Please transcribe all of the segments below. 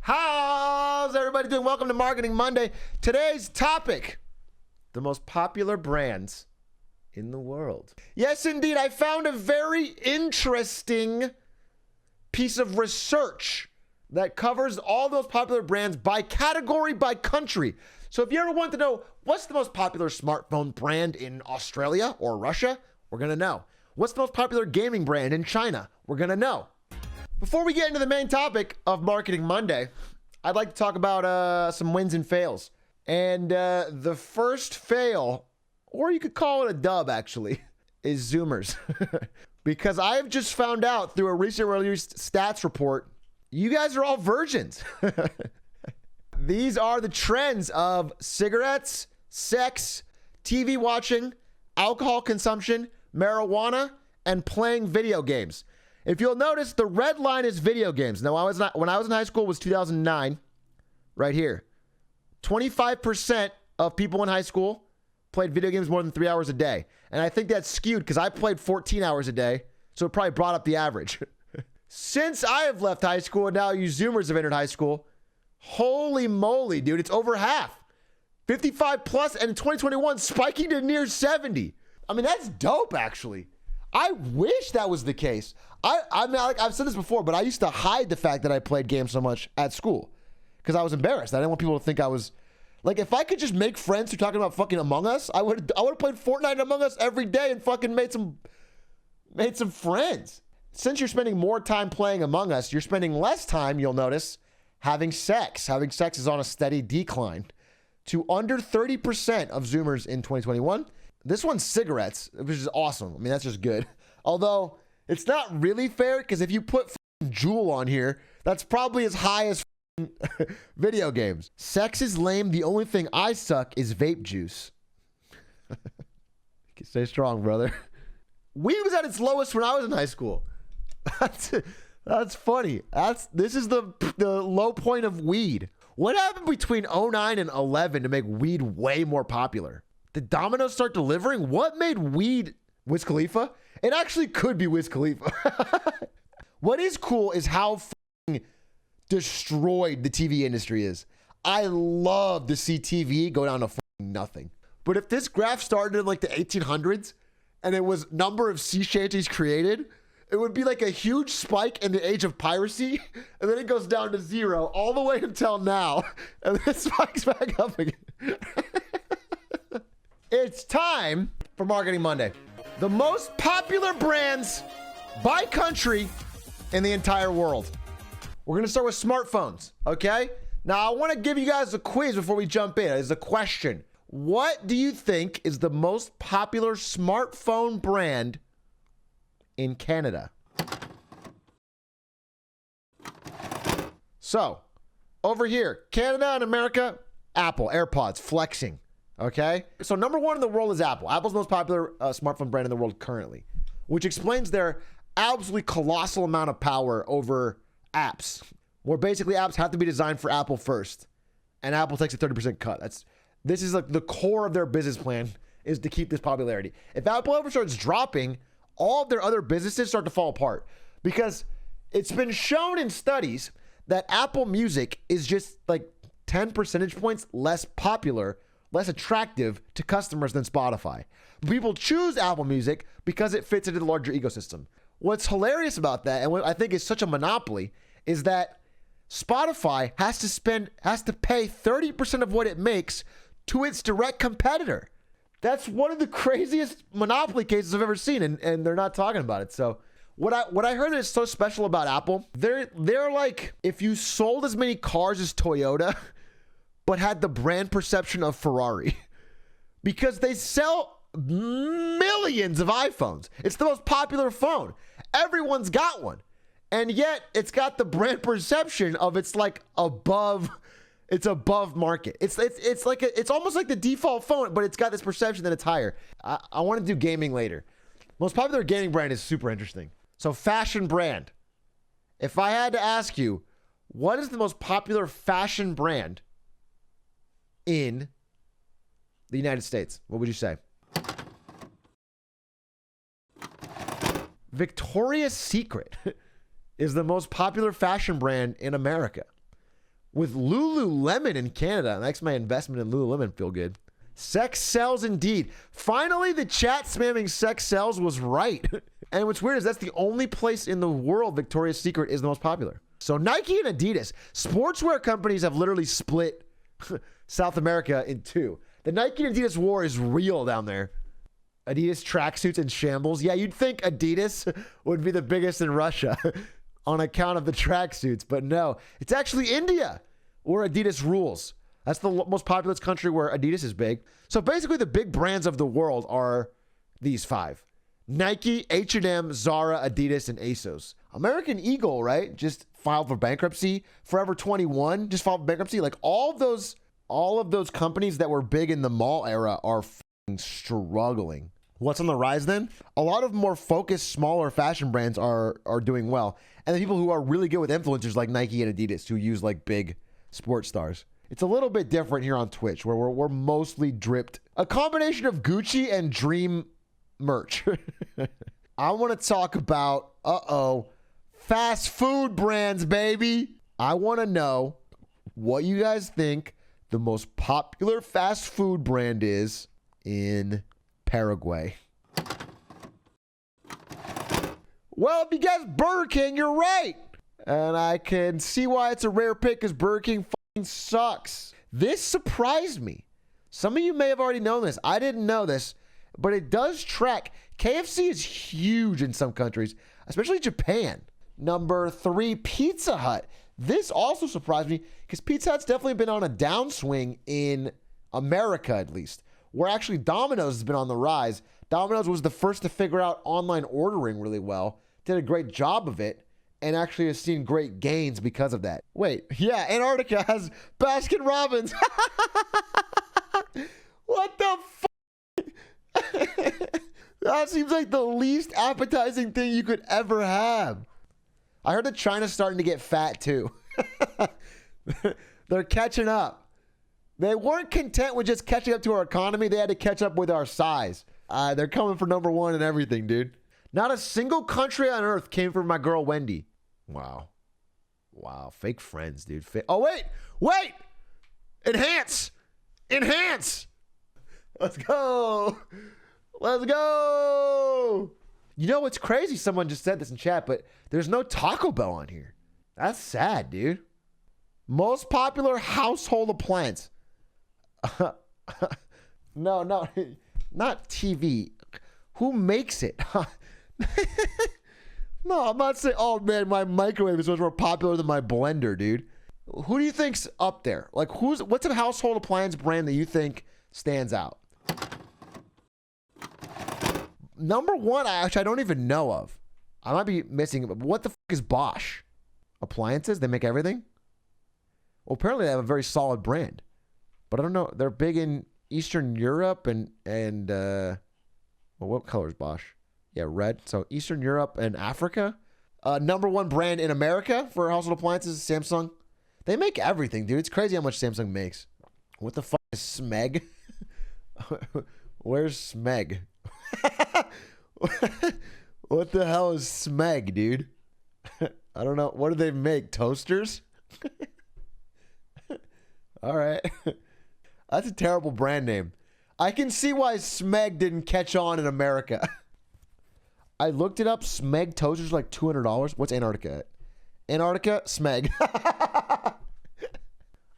How's everybody doing? Welcome to Marketing Monday. Today's topic, the most popular brands in the world. Yes, indeed. I found a very interesting piece of research that covers all those popular brands by category, by country. So if you ever want to know what's the most popular smartphone brand in Australia or Russia, we're going to know. What's the most popular gaming brand in China? We're going to know. Before we get into the main topic of Marketing Monday, I'd like to talk about some wins and fails. And the first fail, or you could call it a dub actually, is Zoomers. Because I've just found out through a recent released stats report, you guys are all virgins. These are the trends of cigarettes, sex, TV watching, alcohol consumption, marijuana, and playing video games. If you'll notice, the red line is video games. Now, when I was in high school, it was 2009, right here. 25% of people in high school played video games more than 3 hours a day. And I think that's skewed because I played 14 hours a day, so it probably brought up the average. Since I have left high school and now you Zoomers have entered high school, holy moly, dude, it's over half. 55 plus, and in 2021, spiking to near 70. I mean, that's dope, actually. I wish that was the case. I mean, like I've said this before, but I used to hide the fact that I played games so much at school because I was embarrassed. I didn't want people to think I was like, if I could just make friends who are talking about fucking Among Us, I would have played Fortnite and Among Us every day and fucking made some friends. Since you're spending more time playing Among Us, you're spending less time, you'll notice, having sex. Having sex is on a steady decline to under 30% of Zoomers in 2021. This one's cigarettes, which is awesome. I mean, that's just good. Although, it's not really fair, because if you put Juul on here, that's probably as high as video games. Sex is lame. The only thing I suck is vape juice. Stay strong, brother. Weed was at its lowest when I was in high school. That's funny. This is the low point of weed. What happened between 09 and 11 to make weed way more popular? Did Domino's start delivering? What made weed Wiz Khalifa? It actually could be Wiz Khalifa. What is cool is how destroyed the TV industry is. I love to see TV go down to nothing. But if this graph started in like the 1800s and it was number of sea shanties created, it would be like a huge spike in the age of piracy, and then it goes down to zero all the way until now, and then it spikes back up again. It's time for Marketing Monday. The most popular brands by country in the entire world. We're going to start with smartphones, okay? Now, I want to give you guys a quiz before we jump in. It's a question. What do you think is the most popular smartphone brand in Canada? So, over here, Canada and America, Apple, AirPods, flexing. Okay, so number one in the world is Apple. Apple's the most popular smartphone brand in the world currently, which explains their absolutely colossal amount of power over apps, where basically apps have to be designed for Apple first, and Apple takes a 30% cut. This is like the core of their business plan, is to keep this popularity. If Apple ever starts dropping, all of their other businesses start to fall apart, because it's been shown in studies that Apple Music is just like 10 percentage points less popular, less attractive to customers than Spotify. People choose Apple Music because it fits into the larger ecosystem. What's hilarious about that, and what I think is such a monopoly, is that Spotify has to pay 30% of what it makes to its direct competitor. That's one of the craziest monopoly cases I've ever seen, and they're not talking about it. So what I heard is so special about Apple, they're like, if you sold as many cars as Toyota, but had the brand perception of Ferrari, because they sell millions of iPhones. It's the most popular phone. Everyone's got one. And yet it's got the brand perception of it's above market. It's almost like the default phone, but it's got this perception that it's higher. I want to do gaming later. Most popular gaming brand is super interesting. So fashion brand. If I had to ask you, what is the most popular fashion brand in the United States? What would you say? Victoria's Secret is the most popular fashion brand in America, with Lululemon in Canada. Makes my investment in Lululemon feel good. Sex sells indeed. Finally, the chat spamming sex sells was right. And what's weird is that's the only place in the world Victoria's Secret is the most popular. So Nike and Adidas, sportswear companies have literally split South America in two. The Nike and Adidas war is real down there. Adidas tracksuits in shambles. Yeah, you'd think Adidas would be the biggest in Russia on account of the tracksuits, but no. It's actually India where Adidas rules. That's the most populous country where Adidas is big. So basically the big brands of the world are these five. Nike, H&M, Zara, Adidas, and ASOS. American Eagle, right? Just filed for bankruptcy. Forever 21 just filed for bankruptcy. Like all of those companies that were big in the mall era are struggling. What's on the rise then? A lot of more focused, smaller fashion brands are doing well. And the people who are really good with influencers like Nike and Adidas who use like big sports stars. It's a little bit different here on Twitch where we're mostly dripped. A combination of Gucci and Dream merch. I want to talk about, fast food brands, baby. I want to know what you guys think the most popular fast food brand is in Paraguay. Well, if you guess Burger King, you're right. And I can see why it's a rare pick because Burger King sucks. This surprised me. Some of you may have already known this. I didn't know this, but it does track. KFC is huge in some countries, especially Japan. Number 3, Pizza Hut. This also surprised me because Pizza Hut's definitely been on a downswing in America, at least, where actually Domino's has been on the rise. Domino's was the first to figure out online ordering really well, did a great job of it, and actually has seen great gains because of that. Wait, yeah, Antarctica has Baskin Robbins. What the fuck? That seems like the least appetizing thing you could ever have. I heard that China's starting to get fat too. They're catching up. They weren't content with just catching up to our economy. They had to catch up with our size. They're coming for number 1 and everything, dude. Not a single country on earth came from my girl Wendy. Wow. Wow. Fake friends, dude. Oh, wait. Enhance. Let's go. You know what's crazy? Someone just said this in chat, but there's no Taco Bell on here. That's sad, dude. Most popular household appliance. No, not TV. Who makes it? No, I'm not saying, oh man, my microwave is much more popular than my blender, dude. Who do you think's up there? Like, what's a household appliance brand that you think stands out? Number 1, I don't even know of. I might be missing it, but what the fuck is Bosch? Appliances? They make everything? Well, apparently they have a very solid brand. But I don't know. They're big in Eastern Europe and well, what color is Bosch? Yeah, red. So Eastern Europe and Africa. Number 1 brand in America for household appliances, Samsung. They make everything, dude. It's crazy how much Samsung makes. What the fuck is Smeg? Where's Smeg? What the hell is Smeg, dude? I don't know. What do they make? Toasters? All right. That's a terrible brand name. I can see why Smeg didn't catch on in America. I looked it up. Smeg toasters are like $200. What's Antarctica at? Antarctica, Smeg.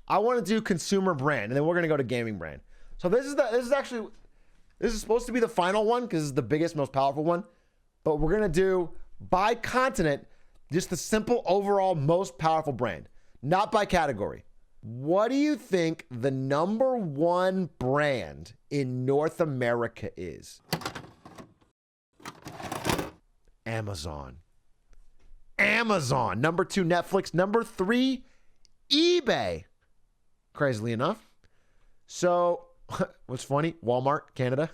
I want to do consumer brand, and then we're going to go to gaming brand. So this is supposed to be the final one because it's the biggest, most powerful one. But we're going to do by continent, just the simple overall most powerful brand, not by category. What do you think the number 1 brand in North America is? Amazon. Number 2, Netflix. Number 3, eBay. Crazily enough. So, what's funny? Walmart, Canada.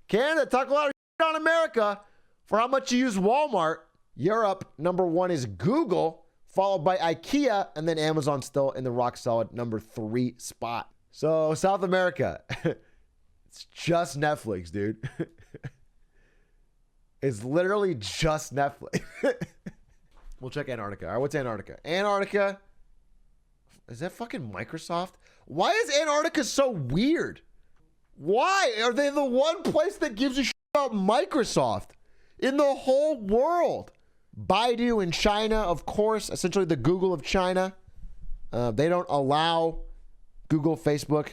Canada, talk a lot of shit on America for how much you use Walmart. Europe, number 1 is Google, followed by IKEA, and then Amazon still in the rock solid number 3 spot. So, South America, it's just Netflix, dude. It's literally just Netflix. We'll check Antarctica. All right, what's Antarctica? Antarctica, Is that fucking Microsoft? Why is Antarctica so weird? Why are they the one place that gives a shit about Microsoft in the whole world? Baidu in China, of course, essentially the Google of China. They don't allow Google, Facebook,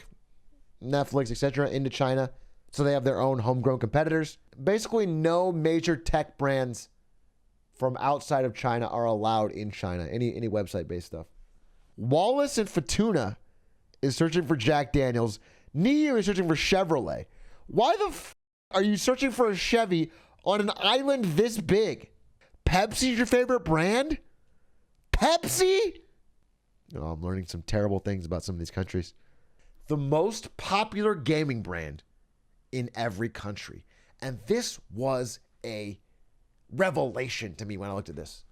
Netflix, etc. into China. So they have their own homegrown competitors. Basically, no major tech brands from outside of China are allowed in China. Any website-based stuff. Wallace and Fortuna is searching for Jack Daniels. Niu is searching for Chevrolet. Why the f are you searching for a Chevy on an island this big? Pepsi's your favorite brand? Pepsi? Oh, I'm learning some terrible things about some of these countries. The most popular gaming brand in every country. And this was a revelation to me when I looked at this.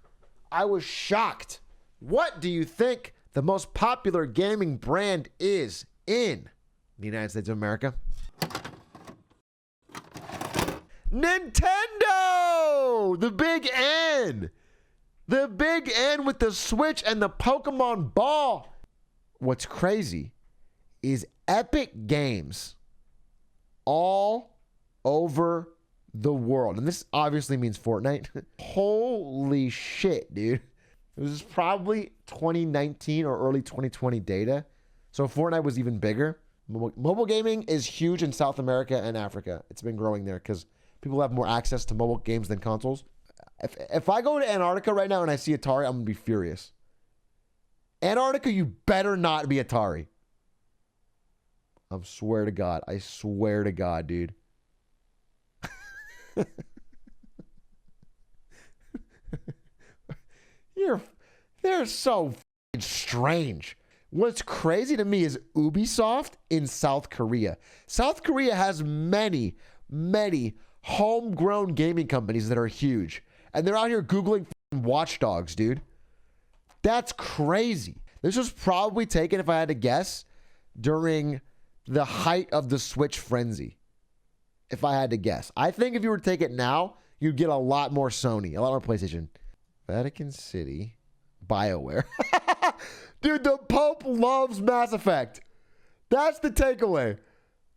I was shocked. What do you think the most popular gaming brand is in the United States of America? Nintendo! The big N! The big N with the Switch and the Pokemon ball. What's crazy is Epic Games all over the world. And this obviously means Fortnite. Holy shit, dude. It was probably 2019 or early 2020 data. So Fortnite was even bigger. Mobile gaming is huge in South America and Africa. It's been growing there because people have more access to mobile games than consoles. If I go to Antarctica right now and I see Atari, I'm going to be furious. Antarctica, you better not be Atari. I swear to God. I swear to God, dude. They're so strange. What's crazy to me is Ubisoft in South Korea. South Korea has many, many homegrown gaming companies that are huge. And they're out here Googling Watch Dogs, dude. That's crazy. This was probably taken, if I had to guess, during the height of the Switch frenzy. If I had to guess. I think if you were to take it now, you'd get a lot more Sony, a lot more PlayStation. Vatican City, BioWare. Dude, the Pope loves Mass Effect. That's the takeaway.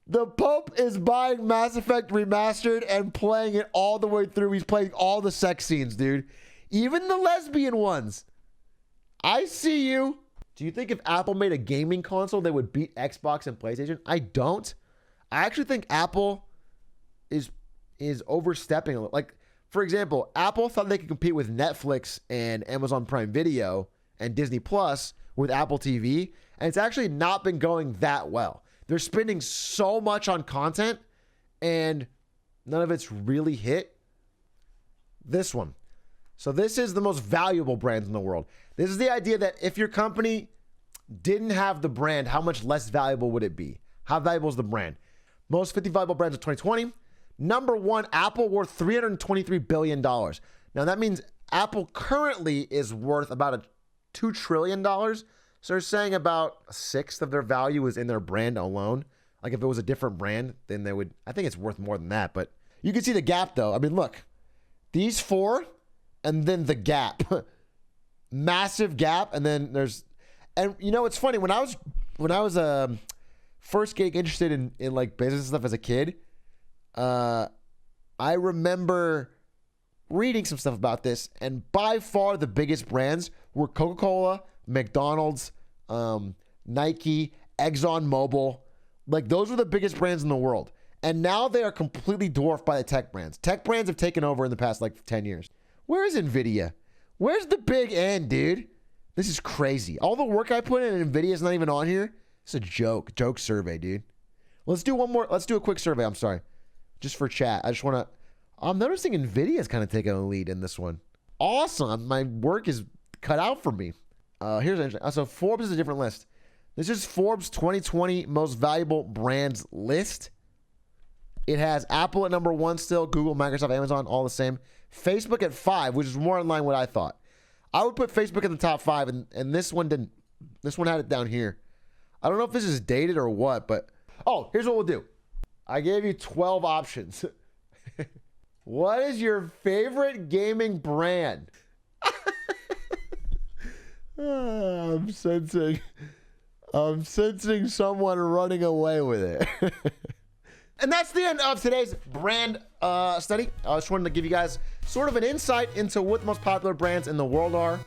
The Pope is buying Mass Effect Remastered and playing it all the way through. He's playing all the sex scenes, dude. Even the lesbian ones. I see you. Do you think if Apple made a gaming console, they would beat Xbox and PlayStation? I don't. I actually think Apple is overstepping a little. Like, for example, Apple thought they could compete with Netflix and Amazon Prime Video and Disney Plus with Apple TV, and it's actually not been going that well. They're spending so much on content, and none of it's really hit. This one. So this is the most valuable brands in the world. This is the idea that if your company didn't have the brand, how much less valuable would it be? How valuable is the brand? Most 50 valuable brands of 2020. Number one, Apple, worth $323 billion. Now that means Apple currently is worth about $2 trillion. So they're saying about a sixth of their value is in their brand alone. Like if it was a different brand, then they would, I think it's worth more than that. But you can see the gap though. I mean, look, these four and then the gap. Massive gap. And then there's, and you know, it's funny. When I was first getting interested in like business stuff as a kid, I remember reading some stuff about this, and by far the biggest brands were Coca-Cola, McDonald's, Nike, ExxonMobil. Like those were the biggest brands in the world. And now they are completely dwarfed by the tech brands. Tech brands have taken over in the past like 10 years. Where is Nvidia? Where's the big N, dude? This is crazy. All the work I put in Nvidia is not even on here. It's a joke survey, dude. Let's do one more. Let's do a quick survey. I'm sorry. Just for chat. I just want to, I'm noticing Nvidia is kind of taking a lead in this one. Awesome. My work is cut out for me. Here's interesting. So Forbes is a different list. This is Forbes 2020 most valuable brands list. It has Apple at number 1 still, Google, Microsoft, Amazon, all the same. Facebook at 5, which is more in line with what I thought. I would put Facebook in the top 5, and this one didn't. This one had it down here. I don't know if this is dated or what, but oh, here's what we'll do. I gave you 12 options. What is your favorite gaming brand? I'm sensing I'm sensing someone running away with it. And that's the end of today's brand study. I just wanted to give you guys sort of an insight into what the most popular brands in the world are.